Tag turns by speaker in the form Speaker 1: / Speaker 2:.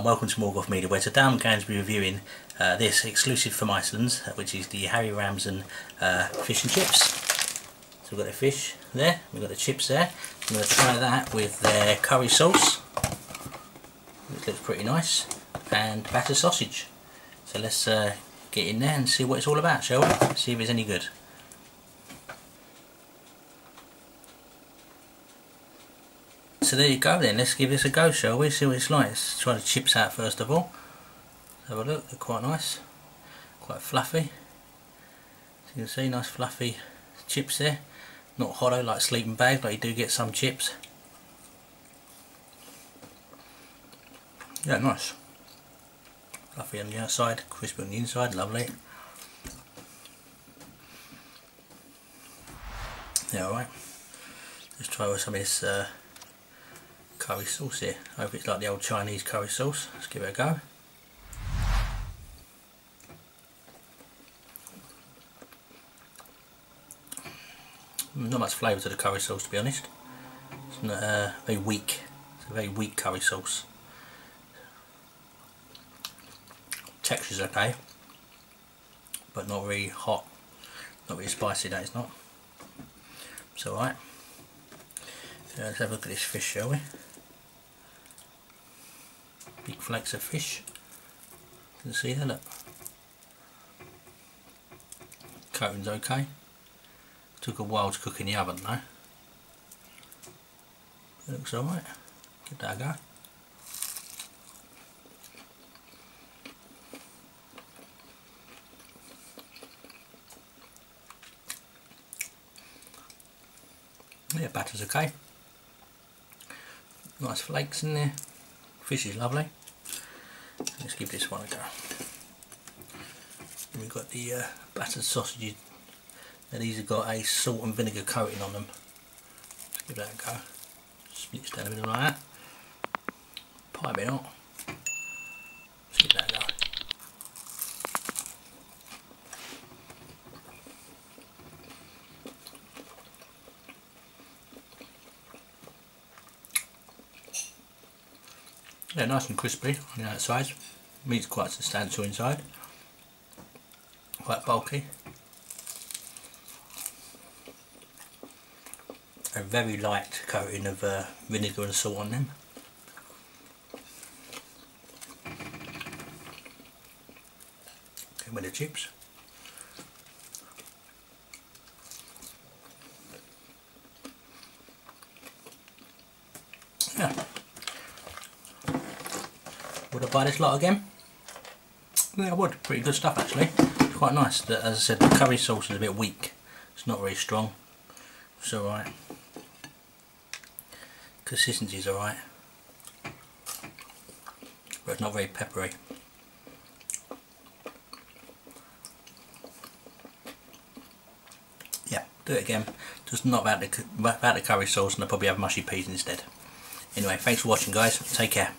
Speaker 1: welcome to Morgoth Media, where today I'm going to be reviewing this exclusive from Iceland, which is the Ramsden fish and chips. So we've got the fish there, we've got the chips there. I'm going to try that with their curry sauce, which looks pretty nice, and battered sausage. So let's get in there and see what it's all about, shall we? See if it's any good. So there you go then, let's give this a go, shall we? See what it's like. Let's try the chips out first of all. Have a look, they're quite nice, quite fluffy. So you can see, nice fluffy chips there. Not hollow like sleeping bag, like you do get some chips. Yeah, nice. Fluffy on the outside, crispy on the inside, lovely. Yeah, alright. Let's try with some of this curry sauce here. I hope it's like the old Chinese curry sauce. Let's give it a go. Not much flavour to the curry sauce, to be honest. It's not very weak. It's a very weak curry sauce. Texture's okay, but not really hot, not really spicy. That is not. It's alright. So let's have a look at this fish, shall we? Big flakes of fish. You can see that, look. Coating's okay. Took a while to cook in the oven though. It looks alright. Give that a go. Yeah, batter's okay. Nice flakes in there. Fish is lovely. Let's give this one a go. And we've got the battered sausages. Now these have got a salt and vinegar coating on them. Let's give that a go. Splits down a bit like that. Pipe it out. Let's give that a go. Yeah, nice and crispy on the outside. Meat's quite substantial inside. Quite bulky. A very light coating of vinegar and salt on them. Okay, with the chips. Yeah. Would I buy this lot again? Yeah, I would. Pretty good stuff actually. It's quite nice. As I said, the curry sauce is a bit weak. It's not very strong. It's alright. Consistency's alright. But it's not very peppery. Yeah, do it again. Just not about the curry sauce, and I'll probably have mushy peas instead. Anyway, thanks for watching guys. Take care.